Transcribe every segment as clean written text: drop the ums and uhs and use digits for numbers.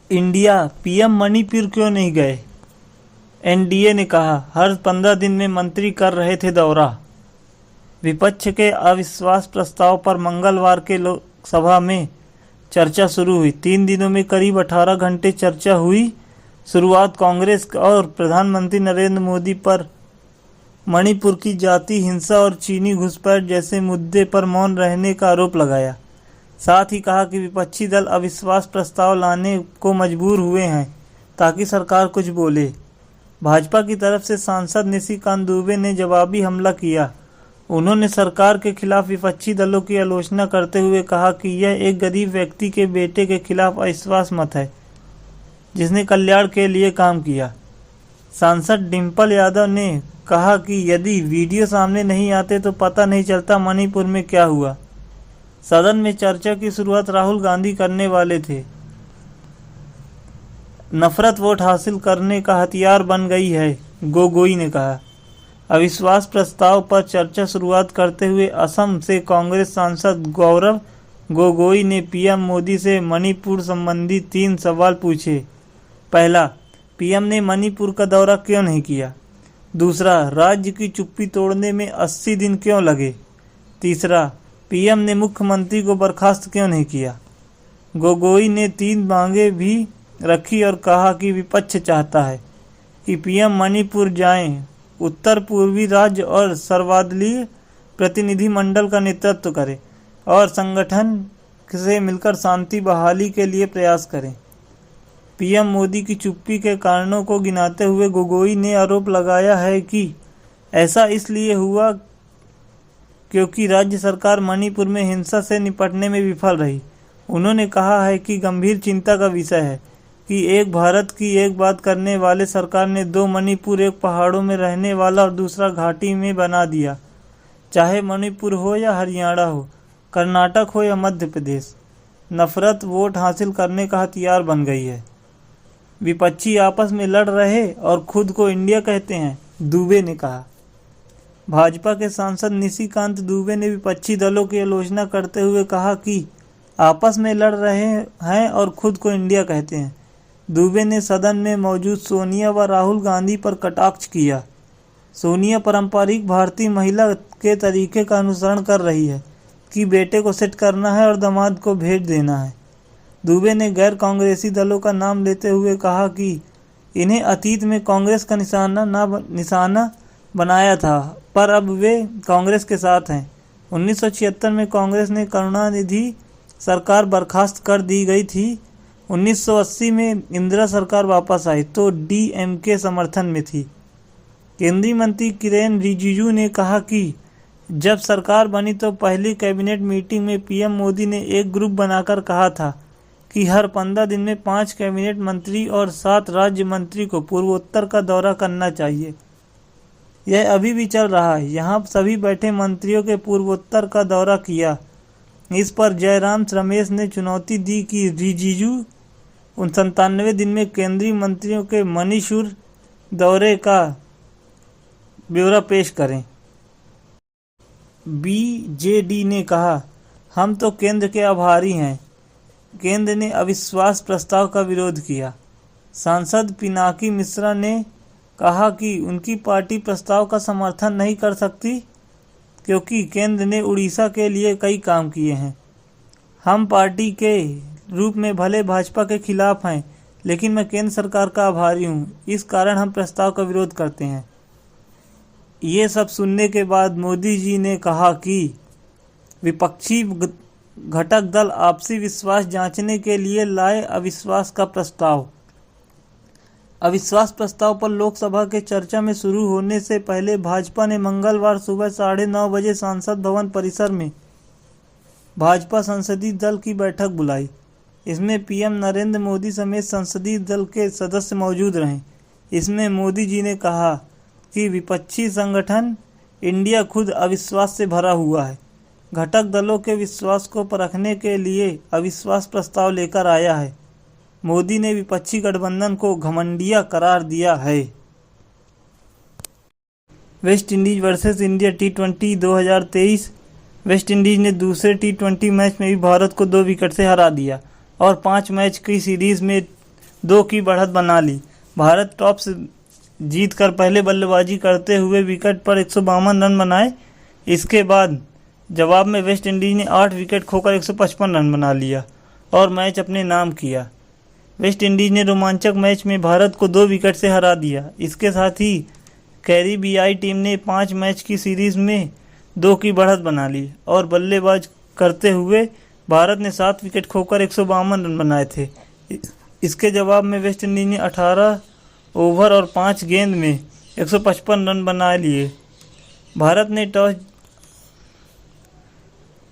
India PM Manipur क्यों नहीं गए? एनडीए ने कहा हर 15 दिन में मंत्री कर रहे थे दौरा। विपक्ष के अविश्वास प्रस्ताव पर मंगलवार के लोकसभा में चर्चा शुरू हुई। 3 दिनों में करीब 18 घंटे चर्चा हुई। शुरुआत कांग्रेस और प्रधानमंत्री नरेंद्र मोदी पर मणिपुर की जाति हिंसा और चीनी घुसपैठ जैसे मुद्दे पर मौन रहने का आरोप लगाया। साथ ही कहा कि विपक्षी दल अविश्वास प्रस्ताव लाने को मजबूर हुए हैं ताकि सरकार कुछ बोले। भाजपा की तरफ से सांसद निशिकांत दुबे ने जवाबी हमला किया। उन्होंने सरकार के खिलाफ विपक्षी दलों की आलोचना करते हुए कहा कि यह एक गरीब व्यक्ति के बेटे के खिलाफ अविश्वास मत है जिसने कल्याण के लिए काम किया। सांसद डिम्पल यादव ने कहा कि यदि वीडियो सामने नहीं आते तो पता नहीं चलता मणिपुर में क्या हुआ। सदन में चर्चा की शुरुआत राहुल गांधी करने वाले थे। नफरत वोट हासिल करने का हथियार बन गई है, गोगोई ने कहा। अविश्वास प्रस्ताव पर चर्चा शुरुआत करते हुए असम से कांग्रेस सांसद गौरव गोगोई ने पीएम मोदी से मणिपुर संबंधी 3 सवाल पूछे। पहला, पीएम ने मणिपुर का दौरा क्यों नहीं किया? दूसरा, राज्य की चुप्पी तोड़ने में 80 दिन क्यों लगे? तीसरा, पीएम ने मुख्यमंत्री को बर्खास्त क्यों नहीं किया? गोगोई ने 3 मांगे भी रखी और कहा कि विपक्ष चाहता है कि पीएम मणिपुर जाएं, उत्तर पूर्वी राज्य और सर्वदलीय प्रतिनिधिमंडल का नेतृत्व करें और संगठन से मिलकर शांति बहाली के लिए प्रयास करें। पीएम मोदी की चुप्पी के कारणों को गिनाते हुए गोगोई ने आरोप लगाया है कि ऐसा इसलिए हुआ क्योंकि राज्य सरकार मणिपुर में हिंसा से निपटने में विफल रही। उन्होंने कहा है कि गंभीर चिंता का विषय है कि एक भारत की एक बात करने वाले सरकार ने 2 मणिपुर, एक पहाड़ों में रहने वाला और दूसरा घाटी में बना दिया। चाहे मणिपुर हो या हरियाणा हो, कर्नाटक हो या मध्य प्रदेश, नफरत वोट हासिल करने का हथियार बन गई है। विपक्षी आपस में लड़ रहे और खुद को इंडिया कहते हैं, दुबे ने कहा। भाजपा के सांसद निशिकांत दुबे ने विपक्षी दलों की आलोचना करते हुए कहा कि आपस में लड़ रहे हैं और खुद को इंडिया कहते हैं। दुबे ने सदन में मौजूद सोनिया व राहुल गांधी पर कटाक्ष किया। सोनिया पारंपरिक भारतीय महिला के तरीके का अनुसरण कर रही है कि बेटे को सेट करना है और दामाद को भेंट देना है। दुबे ने गैर कांग्रेसी दलों का नाम लेते हुए कहा कि इन्हें अतीत में कांग्रेस का निशाना बनाया था, पर अब वे कांग्रेस के साथ हैं। 1976 में कांग्रेस ने करुणानिधि सरकार बर्खास्त कर दी गई थी। 1980 में इंदिरा सरकार वापस आई तो डीएमके समर्थन में थी। केंद्रीय मंत्री किरेन रिजिजू ने कहा कि जब सरकार बनी तो पहली कैबिनेट मीटिंग में पीएम मोदी ने एक ग्रुप बनाकर कहा था कि हर 15 दिन में 5 कैबिनेट मंत्री और 7 राज्य मंत्री को पूर्वोत्तर का दौरा करना चाहिए। यह अभी भी चल रहा है। यहाँ सभी बैठे मंत्रियों के पूर्वोत्तर का दौरा किया। इस पर जयराम रमेश ने चुनौती दी कि रिजिजू 97 दिन में केंद्रीय मंत्रियों के मणिपुर दौरे का ब्यौरा पेश करें। बीजेडी ने कहा, हम तो केंद्र के आभारी हैं। केंद्र ने अविश्वास प्रस्ताव का विरोध किया। सांसद पिनाकी मिश्रा ने कहा कि उनकी पार्टी प्रस्ताव का समर्थन नहीं कर सकती क्योंकि केंद्र ने उड़ीसा के लिए कई काम किए हैं। हम पार्टी के रूप में भले भाजपा के खिलाफ हैं, लेकिन मैं केंद्र सरकार का आभारी हूं। इस कारण हम प्रस्ताव का विरोध करते हैं। ये सब सुनने के बाद मोदी जी ने कहा कि विपक्षी घटक दल आपसी विश्वास जांचने के लिए लाए अविश्वास का प्रस्ताव। अविश्वास प्रस्ताव पर लोकसभा के चर्चा में शुरू होने से पहले भाजपा ने मंगलवार सुबह 9:30 बजे संसद भवन परिसर में भाजपा संसदीय दल की बैठक बुलाई। इसमें पीएम नरेंद्र मोदी समेत संसदीय दल के सदस्य मौजूद रहे। इसमें मोदी जी ने कहा कि विपक्षी संगठन इंडिया खुद अविश्वास से भरा हुआ है। घटक दलों के विश्वास को परखने के लिए अविश्वास प्रस्ताव लेकर आया है। मोदी ने विपक्षी गठबंधन को घमंडिया करार दिया है। West Indies versus India T20 2023। West Indies ने दूसरे T20 मैच में भी भारत को 2 विकेट से हरा दिया और 5 मैच की सीरीज में 2 की बढ़त बना ली। भारत टॉस जीतकर पहले बल्लेबाजी करते हुए विकेट पर 152 रन बनाए। इसके बाद जवाब में वेस्ट इंडीज ने 8 विकेट खोकर 155 रन बना लिया और मैच अपने नाम किया। वेस्ट इंडीज ने रोमांचक मैच में भारत को 2 विकेट से हरा दिया। इसके साथ ही कैरिबियाई टीम ने 5 मैच की सीरीज में 2 की बढ़त बना ली और बल्लेबाज करते हुए भारत ने 7 विकेट खोकर 152 रन बनाए थे। इसके जवाब में वेस्ट इंडीज ने 18 ओवर और 5 गेंद में 155 रन बना लिए। भारत ने टॉस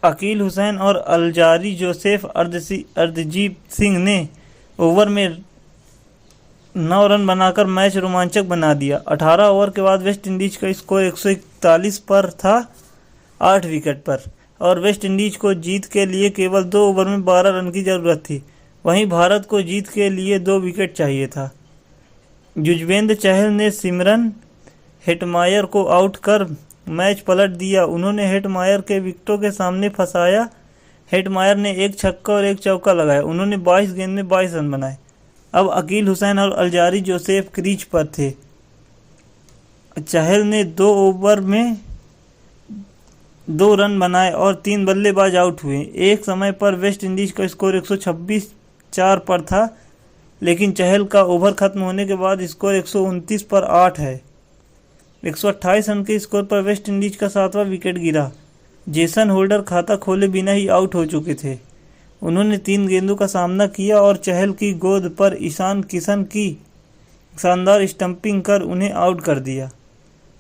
अकील हुसैन और अल्जारी जोसेफ अर्धजीत सिंह ने ओवर में 9 रन बनाकर मैच रोमांचक बना दिया। 18 ओवर के बाद वेस्ट इंडीज का स्कोर 141 पर था 8 विकेट पर और वेस्ट इंडीज को जीत के लिए केवल 2 ओवर में 12 रन की जरूरत थी। वहीं भारत को जीत के लिए 2 विकेट चाहिए था। युजवेंद्र चहल ने सिमरन हेटमायर को आउट कर मैच पलट दिया। उन्होंने हेटमायर के विकेटों के सामने फंसाया। हेटमायर ने 1 छक्का और 1 चौका लगाया। उन्होंने 22 गेंद में 22 रन बनाए। अब अकील हुसैन और अल्जारी जोसेफ क्रीज पर थे। चहल ने 2 ओवर में 2 रन बनाए और 3 बल्लेबाज आउट हुए। एक समय पर वेस्ट इंडीज का स्कोर 126-4 पर था, लेकिन चहल का ओवर खत्म होने के बाद स्कोर 129 पर 8 है। 128 रन के स्कोर पर वेस्ट इंडीज का 7वां विकेट गिरा। जेसन होल्डर खाता खोले बिना ही आउट हो चुके थे। उन्होंने 3 गेंदों का सामना किया और चहल की गेंद पर ईशान किशन की शानदार स्टंपिंग कर उन्हें आउट कर दिया।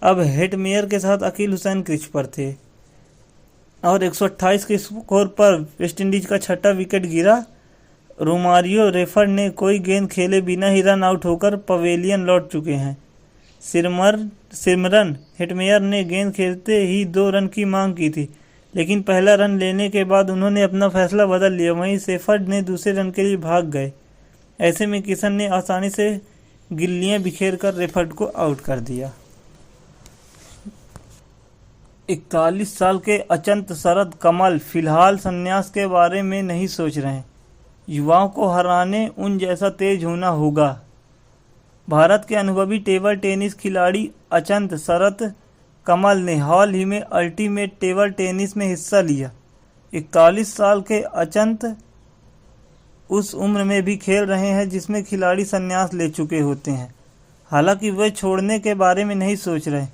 अब हेटमेयर के साथ अकील हुसैन क्रीज पर थे और 128 के स्कोर पर वेस्टइंडीज का 6ठा विकेट गिरा। रोमारियो रेफर्ड ने कोई गेंद खेले बिना ही रन आउट होकर पवेलियन लौट चुके हैं। सिमरन हेटमेयर ने गेंद खेलते ही 2 रन की मांग की थी, लेकिन पहला रन लेने के बाद उन्होंने अपना फैसला बदल लिया। वहीं सेफर्ड ने दूसरे रन के लिए भाग गए। ऐसे में किशन ने आसानी से गिल्लियां बिखेर कर रेफर्ड को आउट कर दिया। 41 साल के अचंत शरद कमल फिलहाल संन्यास के बारे में नहीं सोच रहे हैं। युवाओं को हराने उन जैसा तेज होना होगा। भारत के अनुभवी टेबल टेनिस खिलाड़ी अचंत शरद कमल ने हाल ही में अल्टीमेट टेबल टेनिस में हिस्सा लिया। 41 साल के अचंत उस उम्र में भी खेल रहे हैं जिसमें खिलाड़ी संन्यास ले चुके होते हैं। हालांकि वे छोड़ने के बारे में नहीं सोच रहे।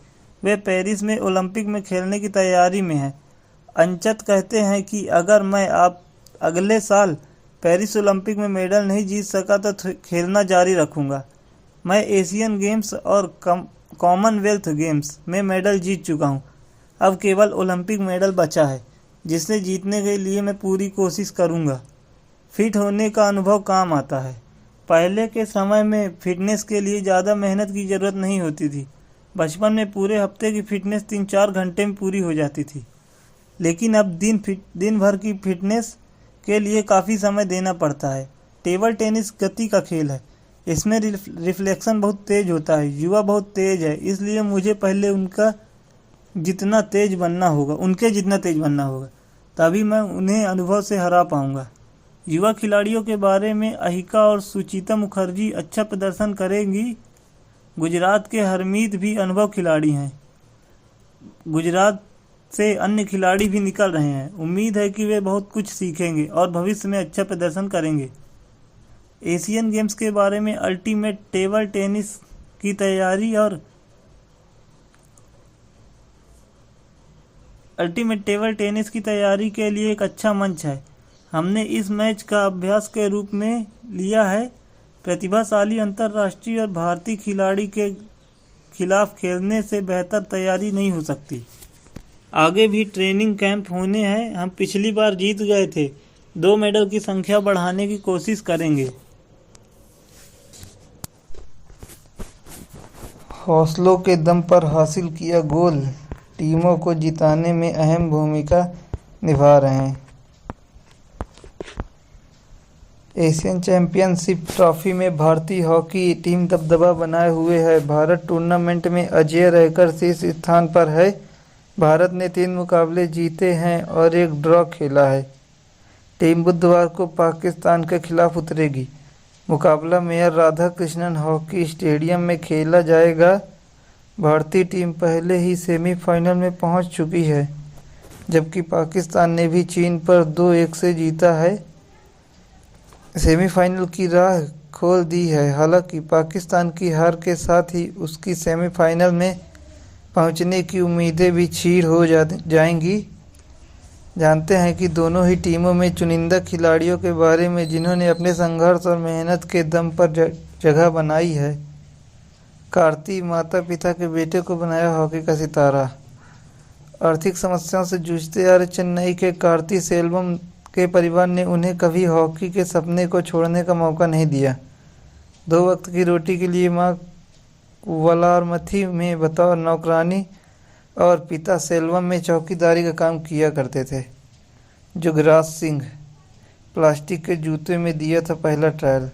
वे पेरिस में ओलंपिक में खेलने की तैयारी में हैं। अंचत कहते हैं कि अगर मैं अगले साल पेरिस ओलंपिक में मेडल नहीं जीत सका तो खेलना जारी रखूंगा। मैं एशियन गेम्स और कॉमनवेल्थ गेम्स में मेडल जीत चुका हूं। अब केवल ओलंपिक मेडल बचा है, जिसे जीतने के लिए मैं पूरी कोशिश करूंगा। फिट होने का अनुभव काम आता है। पहले के समय में फिटनेस के लिए ज़्यादा मेहनत की ज़रूरत नहीं होती थी। बचपन में पूरे हफ्ते की फिटनेस 3-4 घंटे में पूरी हो जाती थी, लेकिन अब दिन भर की फिटनेस के लिए काफ़ी समय देना पड़ता है। टेबल टेनिस गति का खेल है। इसमें रिफ्लेक्शन बहुत तेज होता है। युवा बहुत तेज है, इसलिए मुझे पहले उनके जितना तेज बनना होगा, तभी मैं उन्हें अनुभव से हरा पाऊंगा। युवा खिलाड़ियों के बारे में अहिका और सुचिता मुखर्जी अच्छा प्रदर्शन करेंगी। गुजरात के हरमीत भी अनुभव खिलाड़ी हैं। गुजरात से अन्य खिलाड़ी भी निकल रहे हैं। उम्मीद है कि वे बहुत कुछ सीखेंगे और भविष्य में अच्छा प्रदर्शन करेंगे। एशियन गेम्स के बारे में अल्टीमेट टेबल टेनिस की तैयारी के लिए एक अच्छा मंच है। हमने इस मैच का अभ्यास के रूप में लिया है। प्रतिभाशाली अंतर्राष्ट्रीय और भारतीय खिलाड़ी के खिलाफ खेलने से बेहतर तैयारी नहीं हो सकती। आगे भी ट्रेनिंग कैंप होने हैं। हम पिछली बार जीत गए थे। 2 मेडल की संख्या बढ़ाने की कोशिश करेंगे। हौसलों के दम पर हासिल किया गोल टीमों को जिताने में अहम भूमिका निभा रहे हैं। एशियन चैंपियनशिप ट्रॉफी में भारतीय हॉकी टीम दबदबा बनाए हुए है। भारत टूर्नामेंट में अजेय रहकर शीर्ष स्थान पर है। भारत ने 3 मुकाबले जीते हैं और 1 ड्रॉ खेला है। टीम बुधवार को पाकिस्तान के खिलाफ उतरेगी। मुकाबला mayor Radha Krishnan hockey stadium में खेला जाएगा। भारतीय टीम पहले ही सेमीफाइनल में पहुंच चुकी है, जबकि पाकिस्तान ने भी चीन पर 2-1 से जीता है, सेमीफाइनल की राह खोल दी है। हालांकि पाकिस्तान की हार के साथ ही उसकी सेमीफाइनल में पहुंचने की उम्मीदें भी क्षीण हो जाएंगी। जानते हैं कि दोनों ही टीमों में चुनिंदा खिलाड़ियों के बारे में जिन्होंने अपने संघर्ष और मेहनत के दम पर जगह बनाई है। कार्ति माता पिता के बेटे को बनाया हॉकी का सितारा। आर्थिक समस्याओं से जूझते आ रहे चेन्नई के कार्ति सेल्वम के परिवार ने उन्हें कभी हॉकी के सपने को छोड़ने का मौका नहीं दिया। 2 वक्त की रोटी के लिए मां वलारमथी में बतौर नौकरानी और पिता सेल्वम में चौकीदारी का काम किया करते थे। जुगराज सिंह प्लास्टिक के जूते में दिया था पहला ट्रायल।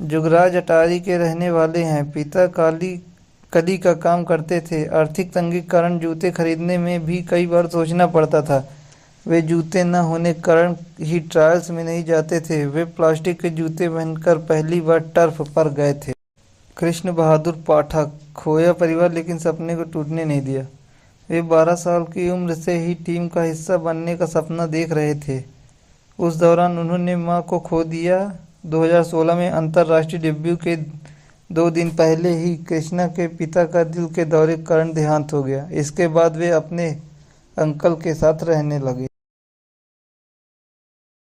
जुगराज अटारी के रहने वाले हैं। पिता कली का काम करते थे। आर्थिक तंगी के कारण जूते खरीदने में भी कई बार सोचना पड़ता था। वे जूते न होने के कारण ही ट्रायल्स में नहीं जाते थे। वे प्लास्टिक के जूते पहनकर पहली बार टर्फ पर गए थे। कृष्ण बहादुर पाठक खोया परिवार लेकिन सपने को टूटने नहीं दिया। वे 12 साल की उम्र से ही टीम का हिस्सा बनने का सपना देख रहे थे। उस दौरान उन्होंने मां को खो दिया। 2016 में अंतर्राष्ट्रीय डेब्यू के 2 दिन पहले ही कृष्णा के पिता का दिल के दौरे के कारण देहांत हो गया। इसके बाद वे अपने अंकल के साथ रहने लगे।